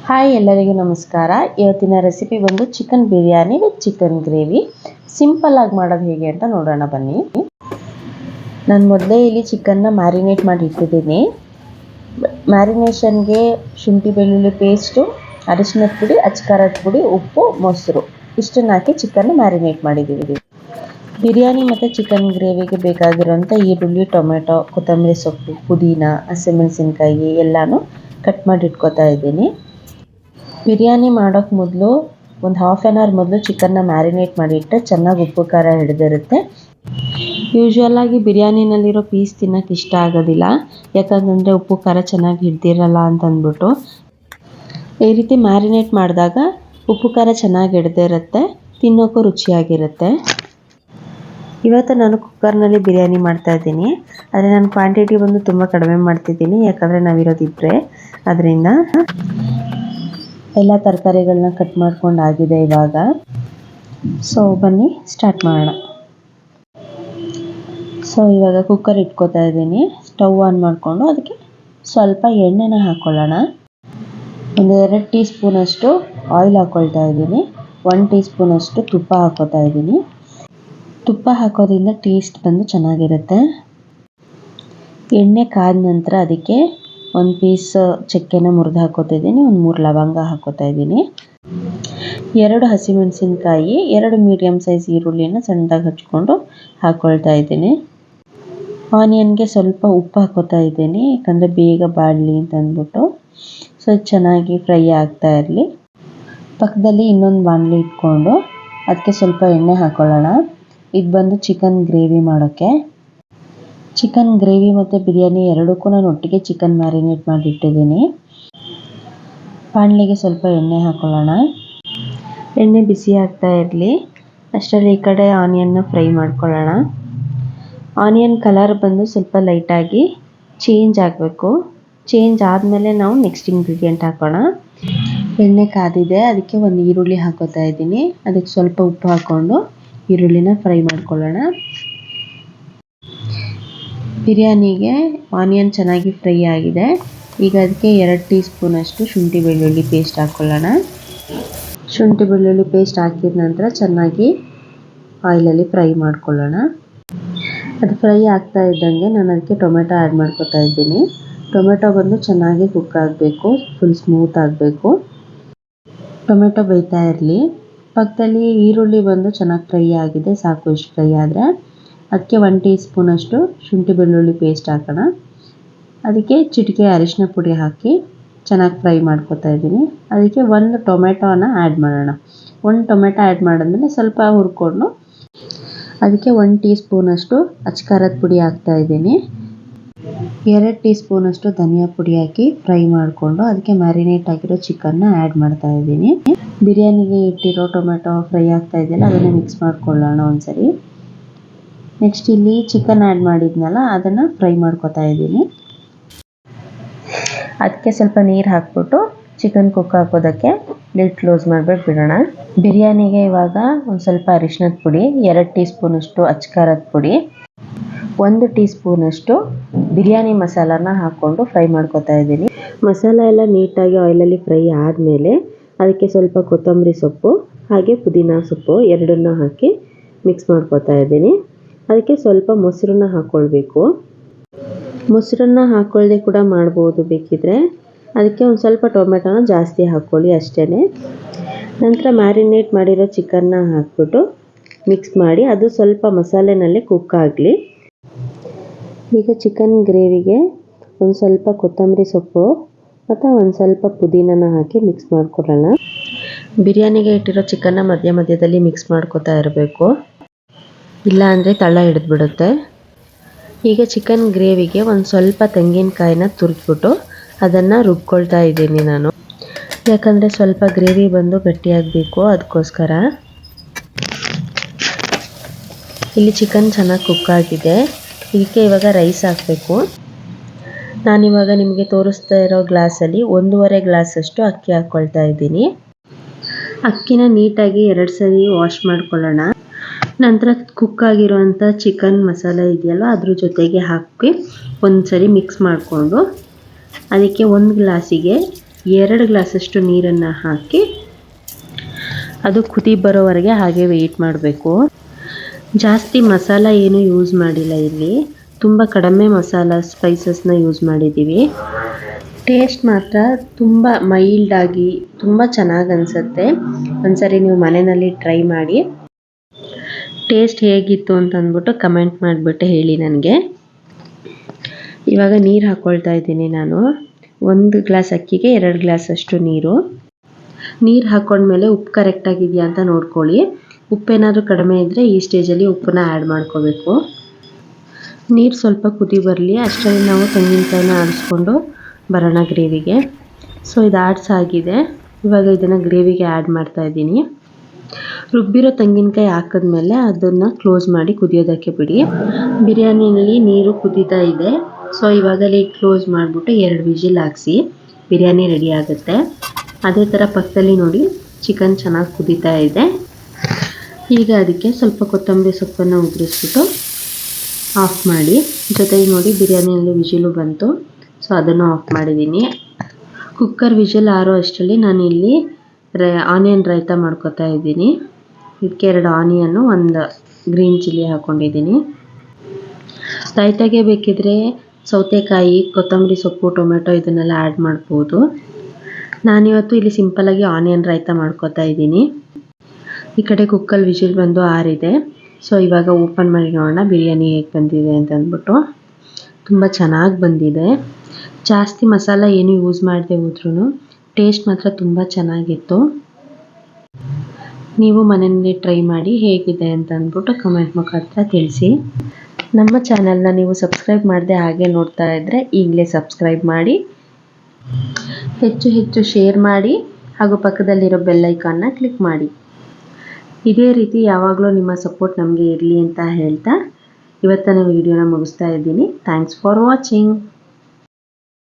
Hi, ಎಲ್ಲರಿಗೂ ನಮಸ್ಕಾರ. ಇವತ್ತಿನ ರೆಸಿಪಿ ಬಂದು chicken biryani with chicken gravy. Simple ಆಗಿ ಮಾಡೋದು ಹೇಗೆ ಅಂತ ನೋಡೋಣ ಬನ್ನಿ. ನಾನು ಮೊದಲೇ ಇಲ್ಲಿ ಚಿಕನ್ನ ಮ್ಯಾರಿನೇಟ್ ಮಾಡಿ ಇಟ್ಟಿದ್ದೀನಿ. ಮ್ಯಾರಿನೇಷನ್ಗೆ ಶುಂಠಿ ಬೆಳ್ಳುಳ್ಳಿ ಪೇಸ್ಟು, ಅರಿಶಿನದ ಪುಡಿ, ಅಚ್ಕಾರದ ಪುಡಿ, ಉಪ್ಪು, ಮೊಸರು ಇಷ್ಟನ್ನು ಹಾಕಿ ಚಿಕನ್ನ ಮ್ಯಾರಿನೇಟ್ ಮಾಡಿದ್ದೀವಿ. ಬಿರಿಯಾನಿ ಮತ್ತು ಚಿಕನ್ ಗ್ರೇವಿಗೆ ಬೇಕಾಗಿರೋಂಥ ಈರುಳ್ಳಿ, ಟೊಮೆಟೊ, ಕೊತ್ತಂಬರಿ ಸೊಪ್ಪು, ಪುದೀನ, ಹಸಿಮೆಣಸಿನ್ಕಾಯಿ ಎಲ್ಲನೂ ಕಟ್ ಮಾಡಿ ಇಟ್ಕೊತಾ ಇದ್ದೀನಿ. ಬಿರಿಯಾನಿ ಮಾಡೋಕ್ಕೆ ಮೊದಲು ಒಂದು ಹಾಫ್ ಆನ್ ಅವರ್ ಮೊದಲು ಚಿಕನ್ನ ಮ್ಯಾರಿನೇಟ್ ಮಾಡಿಟ್ಟರೆ ಚೆನ್ನಾಗಿ ಉಪ್ಪು ಖಾರ ಹಿಡಿದಿರುತ್ತೆ. ಯೂಶ್ವಲಾಗಿ ಬಿರಿಯಾನಿನಲ್ಲಿರೋ ಪೀಸ್ ತಿನ್ನೋಕ್ಕೆ ಇಷ್ಟ ಆಗೋದಿಲ್ಲ, ಯಾಕಂತಂದರೆ ಉಪ್ಪು ಖಾರ ಚೆನ್ನಾಗಿ ಹಿಡ್ದಿರಲ್ಲ ಅಂತಂದ್ಬಿಟ್ಟು. ಈ ರೀತಿ ಮ್ಯಾರಿನೇಟ್ ಮಾಡಿದಾಗ ಉಪ್ಪು ಖಾರ ಚೆನ್ನಾಗಿ ಹಿಡ್ದಿರುತ್ತೆ, ತಿನ್ನೋಕ್ಕೂ ರುಚಿಯಾಗಿರುತ್ತೆ. ಇವತ್ತು ನಾನು ಕುಕ್ಕರ್ನಲ್ಲಿ ಬಿರಿಯಾನಿ ಮಾಡ್ತಾಯಿದ್ದೀನಿ. ಆದರೆ ನಾನು ಕ್ವಾಂಟಿಟಿ ಬಂದು ತುಂಬ ಕಡಿಮೆ ಮಾಡ್ತಿದ್ದೀನಿ, ಯಾಕಂದರೆ ನಾವಿರೋದಿಬ್ಬರೇ. ಅದರಿಂದ ಎಲ್ಲ ತರಕಾರಿಗಳನ್ನ ಕಟ್ ಮಾಡ್ಕೊಂಡು ಆಗಿದೆ ಇವಾಗ. ಸೊ ಬನ್ನಿ ಸ್ಟಾರ್ಟ್ ಮಾಡೋಣ. ಸೊ ಇವಾಗ ಕುಕ್ಕರ್ ಇಟ್ಕೋತಾ ಇದ್ದೀನಿ. ಸ್ಟವ್ ಆನ್ ಮಾಡಿಕೊಂಡು ಅದಕ್ಕೆ ಸ್ವಲ್ಪ ಎಣ್ಣೆನ ಹಾಕ್ಕೊಳ್ಳೋಣ. ಒಂದು 2 ಟೀ ಸ್ಪೂನಷ್ಟು ಆಯಿಲ್ ಹಾಕ್ಕೊಳ್ತಾ ಇದ್ದೀನಿ. 1 ಟೀ ಸ್ಪೂನಷ್ಟು ತುಪ್ಪ ಹಾಕ್ಕೋತಾ ಇದ್ದೀನಿ. ತುಪ್ಪ ಹಾಕೋದ್ರಿಂದ ಟೇಸ್ಟ್ ಬಂದು ಚೆನ್ನಾಗಿರುತ್ತೆ. ಎಣ್ಣೆ ಕಾದ ನಂತರ ಅದಕ್ಕೆ 1 ಪೀಸ್ ಚಕ್ಕೆನ ಮುರಿದು ಹಾಕೋತಿದ್ದೀನಿ, 3 ಲವಂಗ ಹಾಕೋತಾ ಇದ್ದೀನಿ, 2 ಹಸಿಮೆಣಸಿನ್ಕಾಯಿ, 2 ಮೀಡಿಯಮ್ ಸೈಜ್ ಈರುಳ್ಳಿನ ಸಣ್ಣದಾಗಿ ಹಚ್ಕೊಂಡು ಹಾಕ್ಕೊಳ್ತಾ ಇದ್ದೀನಿ. ಆನಿಯನ್ಗೆ ಸ್ವಲ್ಪ ಉಪ್ಪು ಹಾಕೋತಾ ಇದ್ದೀನಿ, ಯಾಕಂದರೆ ಬೇಗ ಬಾಡಲಿ ಅಂತ ಅಂದ್ಬಿಟ್ಟು. ಸೊ ಚೆನ್ನಾಗಿ ಫ್ರೈ ಆಗ್ತಾ ಇರಲಿ. ಪಕ್ಕದಲ್ಲಿ ಇನ್ನೊಂದು ಬಾಣಲಿ ಇಟ್ಕೊಂಡು ಅದಕ್ಕೆ ಸ್ವಲ್ಪ ಎಣ್ಣೆ ಹಾಕ್ಕೊಳ್ಳೋಣ. ಇದು ಬಂದು ಚಿಕನ್ ಗ್ರೇವಿ ಮಾಡೋಕ್ಕೆ. ಚಿಕನ್ ಗ್ರೇವಿ ಮತ್ತು ಬಿರಿಯಾನಿ ಎರಡಕ್ಕೂ ನಾನು ಒಟ್ಟಿಗೆ ಚಿಕನ್ ಮ್ಯಾರಿನೇಟ್ ಮಾಡಿ ಇಟ್ಟಿದ್ದೀನಿ. ಬಾಣಲಿಗೆ ಸ್ವಲ್ಪ ಎಣ್ಣೆ ಹಾಕ್ಕೊಳ್ಳೋಣ. ಎಣ್ಣೆ ಬಿಸಿ ಆಗ್ತಾ ಇರಲಿ. ಅಷ್ಟರಲ್ಲಿ ಈ ಕಡೆ ಆನಿಯನ್ನ ಫ್ರೈ ಮಾಡ್ಕೊಳ್ಳೋಣ. ಆನಿಯನ್ ಕಲರ್ ಬಂದು ಸ್ವಲ್ಪ ಲೈಟಾಗಿ ಚೇಂಜ್ ಆಗಬೇಕು. ಚೇಂಜ್ ಆದಮೇಲೆ ನಾವು ನೆಕ್ಸ್ಟ್ ಇಂಗ್ರೀಡಿಯೆಂಟ್ ಹಾಕೋಣ. ಎಣ್ಣೆ ಕಾದಿದೆ, ಅದಕ್ಕೆ ಒಂದು ಈರುಳ್ಳಿ ಹಾಕೋತಾ ಇದ್ದೀನಿ. ಅದಕ್ಕೆ ಸ್ವಲ್ಪ ಉಪ್ಪು ಹಾಕ್ಕೊಂಡು ಈರುಳ್ಳಿನ ಫ್ರೈ ಮಾಡ್ಕೊಳ್ಳೋಣ. ಬಿರಿಯಾನಿಗೆ ಆನಿಯನ್ ಚೆನ್ನಾಗಿ ಫ್ರೈ ಆಗಿದೆ. ಈಗ ಅದಕ್ಕೆ 2 ಟೀ ಸ್ಪೂನಷ್ಟು ಶುಂಠಿ ಬೆಳ್ಳುಳ್ಳಿ ಪೇಸ್ಟ್ ಹಾಕ್ಕೊಳ್ಳೋಣ. ಶುಂಠಿ ಬೆಳ್ಳುಳ್ಳಿ ಪೇಸ್ಟ್ ಹಾಕಿದ ನಂತರ ಚೆನ್ನಾಗಿ ಆಯಿಲಲ್ಲಿ ಫ್ರೈ ಮಾಡ್ಕೊಳ್ಳೋಣ. ಅದು ಫ್ರೈ ಆಗ್ತಾ ಇದ್ದಂಗೆ ನಾನು ಅದಕ್ಕೆ ಟೊಮೆಟೊ ಆ್ಯಡ್ ಮಾಡ್ಕೊತಾ ಇದ್ದೀನಿ. ಟೊಮೆಟೊ ಬಂದು ಚೆನ್ನಾಗಿ ಕುಕ್ ಆಗಬೇಕು, ಫುಲ್ ಸ್ಮೂತ್ ಆಗಬೇಕು. ಟೊಮೆಟೊ ಬೇಯ್ತಾ ಇರಲಿ. ಪಕ್ಕದಲ್ಲಿ ಈರುಳ್ಳಿ ಬಂದು ಚೆನ್ನಾಗಿ ಫ್ರೈ ಆಗಿದೆ, ಸಾಕು ಇಷ್ಟು ಫ್ರೈ ಆದರೆ. ಅದಕ್ಕೆ 1 ಟೀ ಸ್ಪೂನಷ್ಟು ಶುಂಠಿ ಬೆಳ್ಳುಳ್ಳಿ ಪೇಸ್ಟ್ ಹಾಕೋಣ. ಅದಕ್ಕೆ ಚಿಟಿಕೆ ಅರಿಶಿನ ಪುಡಿ ಹಾಕಿ ಚೆನ್ನಾಗಿ ಫ್ರೈ ಮಾಡ್ಕೊತಾ ಇದ್ದೀನಿ. ಅದಕ್ಕೆ 1 ಟೊಮೆಟೊನ ಆ್ಯಡ್ ಮಾಡೋಣ. 1 ಟೊಮೆಟೊ ಆ್ಯಡ್ ಮಾಡಿದ್ಮೇಲೆ ಸ್ವಲ್ಪ ಹುರ್ಕೊಂಡು ಅದಕ್ಕೆ 1 ಟೀ ಸ್ಪೂನಷ್ಟು ಅಚ್ಕಾರದ ಪುಡಿ ಹಾಕ್ತಾ ಇದ್ದೀನಿ. 2 ಟೀ ಸ್ಪೂನಷ್ಟು ಧನಿಯಾ ಪುಡಿ ಹಾಕಿ ಫ್ರೈ ಮಾಡಿಕೊಂಡು ಅದಕ್ಕೆ ಮ್ಯಾರಿನೇಟ್ ಆಗಿರೋ ಚಿಕನ್ನ ಆ್ಯಡ್ ಮಾಡ್ತಾ ಇದ್ದೀನಿ. ಬಿರಿಯಾನಿಗೆ ಇಟ್ಟಿರೋ ಟೊಮೆಟೊ ಫ್ರೈ ಆಗ್ತಾ ಇದೆಯಲ್ಲ, ಅದನ್ನು ಮಿಕ್ಸ್ ಮಾಡ್ಕೊಳ್ಳೋಣ ಒಂದ್ಸರಿ. ನೆಕ್ಸ್ಟ್ ಇಲ್ಲಿ ಚಿಕನ್ ಆ್ಯಡ್ ಮಾಡಿದ್ನಲ್ಲ, ಅದನ್ನು ಫ್ರೈ ಮಾಡ್ಕೊತಾ ಇದ್ದೀನಿ. ಅದಕ್ಕೆ ಸ್ವಲ್ಪ ನೀರು ಹಾಕ್ಬಿಟ್ಟು ಚಿಕನ್ ಕುಕ್ ಹಾಕೋದಕ್ಕೆ ಲಿಡ್ ಕ್ಲೋಸ್ ಮಾಡಿಬಿಟ್ಟು ಬಿಡೋಣ. ಬಿರಿಯಾನಿಗೆ ಇವಾಗ ಒಂದು ಸ್ವಲ್ಪ ಅರಿಶಿನದ ಪುಡಿ, 2 ಟೀ ಸ್ಪೂನಷ್ಟು ಅಚ್ಕಾರದ ಪುಡಿ, 1 ಟೀ ಸ್ಪೂನಷ್ಟು ಬಿರಿಯಾನಿ ಮಸಾಲಾನ ಹಾಕ್ಕೊಂಡು ಫ್ರೈ ಮಾಡ್ಕೊತಾ ಇದ್ದೀನಿ. ಮಸಾಲ ಎಲ್ಲ ನೀಟಾಗಿ ಆಯಿಲಲ್ಲಿ ಫ್ರೈ ಆದಮೇಲೆ ಅದಕ್ಕೆ ಸ್ವಲ್ಪ ಕೊತ್ತಂಬರಿ ಸೊಪ್ಪು ಹಾಗೆ ಪುದೀನ ಸೊಪ್ಪು ಎರಡನ್ನೂ ಹಾಕಿ ಮಿಕ್ಸ್ ಮಾಡ್ಕೊತಾ ಇದ್ದೀನಿ. ಅದಕ್ಕೆ ಸ್ವಲ್ಪ ಮೊಸರನ್ನ ಹಾಕ್ಕೊಳ್ಬೇಕು. ಮೊಸರನ್ನ ಹಾಕ್ಕೊಳ್ಳದೆ ಕೂಡ ಮಾಡ್ಬೋದು ಬೇಕಿದ್ರೆ. ಅದಕ್ಕೆ ಒಂದು ಸ್ವಲ್ಪ ಟೊಮೆಟೊನ ಜಾಸ್ತಿ ಹಾಕ್ಕೊಳ್ಳಿ ಅಷ್ಟೇ. ನಂತರ ಮ್ಯಾರಿನೇಟ್ ಮಾಡಿರೋ ಚಿಕನ್ನ ಹಾಕ್ಬಿಟ್ಟು ಮಿಕ್ಸ್ ಮಾಡಿ ಅದು ಸ್ವಲ್ಪ ಮಸಾಲೆನಲ್ಲೇ ಕುಕ್ ಆಗಲಿ. ಈಗ ಚಿಕನ್ ಗ್ರೇವಿಗೆ ಒಂದು ಸ್ವಲ್ಪ ಕೊತ್ತಂಬರಿ ಸೊಪ್ಪು ಮತ್ತು ಒಂದು ಸ್ವಲ್ಪ ಪುದೀನನ ಹಾಕಿ ಮಿಕ್ಸ್ ಮಾಡ್ಕೊಳ್ಳೋಣ. ಬಿರಿಯಾನಿಗೆ ಇಟ್ಟಿರೋ ಚಿಕನ್ನ ಮಧ್ಯ ಮಧ್ಯದಲ್ಲಿ ಮಿಕ್ಸ್ ಮಾಡ್ಕೊತಾ ಇರಬೇಕು, ಇಲ್ಲ ಅಂದರೆ ತಳ ಹಿಡಿದ್ಬಿಡುತ್ತೆ. ಈಗ ಚಿಕನ್ ಗ್ರೇವಿಗೆ ಒಂದು ಸ್ವಲ್ಪ ತೆಂಗಿನಕಾಯಿನ ತುರಿದ್ಬಿಟ್ಟು ಅದನ್ನು ರುಬ್ಕೊಳ್ತಾ ಇದ್ದೀನಿ ನಾನು, ಯಾಕಂದರೆ ಸ್ವಲ್ಪ ಗ್ರೇವಿ ಬಂದು ಗಟ್ಟಿಯಾಗಬೇಕು, ಅದಕ್ಕೋಸ್ಕರ. ಇಲ್ಲಿ ಚಿಕನ್ ಚೆನ್ನಾಗಿ ಕುಕ್ ಆಗಿದೆ. ಇದಕ್ಕೆ ಇವಾಗ ರೈಸ್ ಹಾಕಬೇಕು. ನಾನಿವಾಗ ನಿಮಗೆ ತೋರಿಸ್ತಾ ಇರೋ ಗ್ಲಾಸಲ್ಲಿ 1.5 ಗ್ಲಾಸಷ್ಟು ಅಕ್ಕಿ ಹಾಕ್ಕೊಳ್ತಾ ಇದ್ದೀನಿ. ಅಕ್ಕಿನ ನೀಟಾಗಿ 2 ಸರಿ ವಾಶ್ ಮಾಡ್ಕೊಳ್ಳೋಣ. ನಂತರ ಕುಕ್ ಆಗಿರೋಂಥ ಚಿಕನ್ ಮಸಾಲೆ ಇದೆಯಲ್ಲ, ಅದ್ರ ಜೊತೆಗೆ ಹಾಕಿ ಒಂದು ಸರಿ ಮಿಕ್ಸ್ ಮಾಡಿಕೊಂಡು ಅದಕ್ಕೆ 1 ಗ್ಲಾಸಿಗೆ 2 ಗ್ಲಾಸಷ್ಟು ನೀರನ್ನು ಹಾಕಿ ಅದು ಕುದಿ ಬರೋವರೆಗೆ ಹಾಗೆ ವೆಯ್ಟ್ ಮಾಡಬೇಕು. ಜಾಸ್ತಿ ಮಸಾಲ ಏನು ಯೂಸ್ ಮಾಡಿಲ್ಲ ಇಲ್ಲಿ, ತುಂಬ ಕಡಿಮೆ ಮಸಾಲ ಸ್ಪೈಸಸ್ನ ಯೂಸ್ ಮಾಡಿದ್ದೀವಿ. ಟೇಸ್ಟ್ ಮಾತ್ರ ತುಂಬ ಮೈಲ್ಡಾಗಿ ತುಂಬ ಚೆನ್ನಾಗಿ ಅನಿಸುತ್ತೆ. ಒಂದ್ಸರಿ ನೀವು ಮನೆಯಲ್ಲಿ ಟ್ರೈ ಮಾಡಿ. ಟೇಸ್ಟ್ ಹೇಗಿತ್ತು ಅಂತ ಅಂದ್ಬಿಟ್ಟು ಕಮೆಂಟ್ ಮಾಡಿಬಿಟ್ಟು ಹೇಳಿ ನನಗೆ. ಇವಾಗ ನೀರು ಹಾಕ್ಕೊಳ್ತಾ ಇದ್ದೀನಿ ನಾನು. 1 ಗ್ಲಾಸ್ ಅಕ್ಕಿಗೆ 2 ಗ್ಲಾಸಷ್ಟು ನೀರು. ನೀರು ಹಾಕ್ಕೊಂಡ್ಮೇಲೆ ಉಪ್ಪು ಕರೆಕ್ಟಾಗಿದೆಯಾ ಅಂತ ನೋಡ್ಕೊಳ್ಳಿ. ಉಪ್ಪೇನಾದರೂ ಕಡಿಮೆ ಇದ್ದರೆ ಈ ಸ್ಟೇಜಲ್ಲಿ ಉಪ್ಪನ್ನ ಆ್ಯಡ್ ಮಾಡ್ಕೋಬೇಕು. ನೀರು ಸ್ವಲ್ಪ ಕುದಿ ಬರಲಿ, ಅಷ್ಟರಲ್ಲಿ ನಾವು ತೆಂಗಿನಕಾಯಿನ ಆಡಿಸ್ಕೊಂಡು ಬರೋಣ ಗ್ರೇವಿಗೆ. ಸೊ ಇದು ಆಡಿಸಾಗಿದೆ. ಇವಾಗ ಇದನ್ನು ಗ್ರೇವಿಗೆ ಆ್ಯಡ್ ಮಾಡ್ತಾ ಇದ್ದೀನಿ. ರುಬ್ಬಿರೋ ತೆಂಗಿನಕಾಯಿ ಹಾಕಿದ್ಮೇಲೆ ಅದನ್ನು ಕ್ಲೋಸ್ ಮಾಡಿ ಕುದಿಯೋದಕ್ಕೆ ಬಿಡಿ. ಬಿರಿಯಾನಿನಲ್ಲಿ ನೀರು ಕುದೀತಾ ಇದೆ. ಸೊ ಇವಾಗ ಲೀಡ್ ಕ್ಲೋಸ್ ಮಾಡಿಬಿಟ್ಟು 2 ವಿಜಿಲ್ ಹಾಕಿಸಿ ಬಿರಿಯಾನಿ ರೆಡಿ ಆಗುತ್ತೆ. ಅದೇ ಥರ ಪಕ್ಕದಲ್ಲಿ ನೋಡಿ ಚಿಕನ್ ಚೆನ್ನಾಗಿ ಕುದೀತಾ ಇದೆ. ಈಗ ಅದಕ್ಕೆ ಸ್ವಲ್ಪ ಕೊತ್ತಂಬರಿ ಸೊಪ್ಪನ್ನು ಉದುರಿಸ್ಬಿಟ್ಟು ಆಫ್ ಮಾಡಿ. ಜೊತೆಗೆ ನೋಡಿ ಬಿರಿಯಾನಿಯಲ್ಲಿ ವಿಜಿಲು ಬಂತು, ಸೊ ಅದನ್ನು ಆಫ್ ಮಾಡಿದ್ದೀನಿ. ಕುಕ್ಕರ್ ವಿಜಿಲ್ ಆರೋ ಅಷ್ಟರಲ್ಲಿ ನಾನು ಇಲ್ಲಿ ಆನಿಯನ್ ರೈತ ಮಾಡ್ಕೊತಾ ಇದ್ದೀನಿ. ಇದಕ್ಕೆ 2 ಆನಿಯನ್ನು, 1 ಗ್ರೀನ್ ಚಿಲ್ಲಿ ಹಾಕ್ಕೊಂಡಿದ್ದೀನಿ. ರೈತಾಗೆ ಬೇಕಿದ್ರೆ ಸೌತೆಕಾಯಿ, ಕೊತ್ತಂಬರಿ ಸೊಪ್ಪು, ಟೊಮೆಟೊ ಇದನ್ನೆಲ್ಲ ಆ್ಯಡ್ ಮಾಡ್ಬೋದು. ನಾನಿವತ್ತು ಇಲ್ಲಿ ಸಿಂಪಲಾಗಿ ಆನಿಯನ್ ರೈತ ಮಾಡ್ಕೊತಾ ಇದ್ದೀನಿ. ಈ ಕಡೆ ಕುಕ್ಕರ್ ವಿಜಿಲ್ ಬಂದು ಆರಿದೆ. ಸೊ ಇವಾಗ ಓಪನ್ ಮಾಡಿ ನೋಡೋಣ ಬಿರಿಯಾನಿ ಹೇಗೆ ಬಂದಿದೆ ಅಂತ ಅಂದ್ಬಿಟ್ಟು. ತುಂಬ ಚೆನ್ನಾಗಿ ಬಂದಿದೆ. ಜಾಸ್ತಿ ಮಸಾಲ ಏನು ಯೂಸ್ ಮಾಡದೆ ಹೋದ್ರೂ ಟೇಸ್ಟ್ ಮಾತ್ರ ತುಂಬ ಚೆನ್ನಾಗಿತ್ತು. ನೀವು ಮನೆಯಲ್ಲಿ ಟ್ರೈ ಮಾಡಿ ಹೇಗಿದೆ ಅಂತ ಅಂದ್ಬಿಟ್ಟು ಕಮೆಂಟ್ ಮುಖಾಂತರ ತಿಳಿಸಿ. ನಮ್ಮ ಚಾನಲ್ನ ನೀವು ಸಬ್ಸ್ಕ್ರೈಬ್ ಮಾಡದೆ ಹಾಗೆ ನೋಡ್ತಾ ಇದ್ದರೆ ಈಗಲೇ ಸಬ್ಸ್ಕ್ರೈಬ್ ಮಾಡಿ, ಹೆಚ್ಚು ಶೇರ್ ಮಾಡಿ ಹಾಗೂ ಪಕ್ಕದಲ್ಲಿರೋ ಬೆಲ್ ಐಕಾನ್ನ ಕ್ಲಿಕ್ ಮಾಡಿ. ಇದೇ ರೀತಿ ಯಾವಾಗಲೂ ನಿಮ್ಮ ಸಪೋರ್ಟ್ ನಮಗೆ ಇರಲಿ ಅಂತ ಹೇಳ್ತಾ ಇವತ್ತಿನ ವಿಡಿಯೋನ ಮುಗಿಸ್ತಾ ಇದ್ದೀನಿ. Thanks for watching.